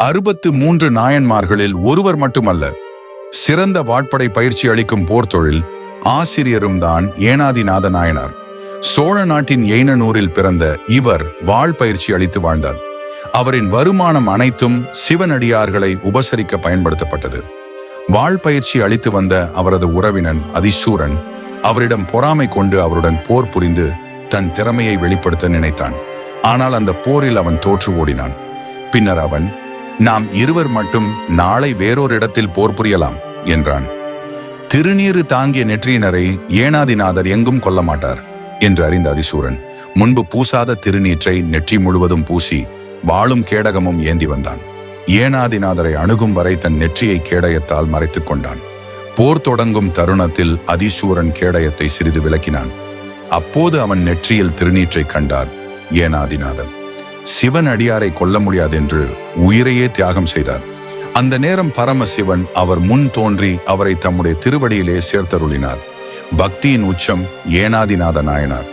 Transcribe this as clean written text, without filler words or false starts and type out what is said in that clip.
63 நாயன்மார்களில் ஒருவர் மட்டுமல்ல, சிறந்த வாட்படை பயிற்சி அளிக்கும் போர்த்தொழில் ஆசிரியரும் தான் ஏனாதிநாத நாயனார். சோழ நாட்டின் எய்னனூரில் பிறந்த இவர் வாழ் பயிற்சி அளித்து வாழ்ந்தார். அவரின் வருமானம் அனைத்தும் சிவனடியார்களை உபசரிக்க பயன்படுத்தப்பட்டது. வாழ் பயிற்சி அளித்து வந்த அவரது உறவினன் அதிசூரன் அவரிடம் பொறாமை கொண்டு அவருடன் போர் புரிந்து தன் திறமையை வெளிப்படுத்த நினைத்தான். ஆனால் அந்த போரில் அவன் தோற்று ஓடினான். பின்னர் அவன், நாம் இருவர் மட்டும் நாளை வேறொரு இடத்தில் போர் புரியலாம் என்றான். திருநீறு தாங்கிய நெற்றியினரை ஏனாதிநாதர் எங்கும் கொல்ல மாட்டார் என்று அறிந்த அதிசூரன் முன்பு பூசாத திருநீற்றை நெற்றி முழுவதும் பூசி வாளும் கேடகமும் ஏந்தி வந்தான். ஏனாதிநாதரை அணுகும் வரை தன் நெற்றியை கேடயத்தால் மறைத்துக் கொண்டான். போர் தொடங்கும் தருணத்தில் அதிசூரன் கேடயத்தை சிறிது விலக்கினான். அப்போது அவன் நெற்றியில் திருநீற்றை கண்டார் ஏனாதிநாதன். சிவன் அடியாரை கொல்ல முடியாதென்று உயிரையே தியாகம் செய்தார். அந்த நேரம் பரமசிவன் அவர் முன் தோன்றி அவரை தம்முடைய திருவடியிலே சேர்த்தருளினார். பக்தியின் உச்சம் ஏனாதிநாத நாயனார்.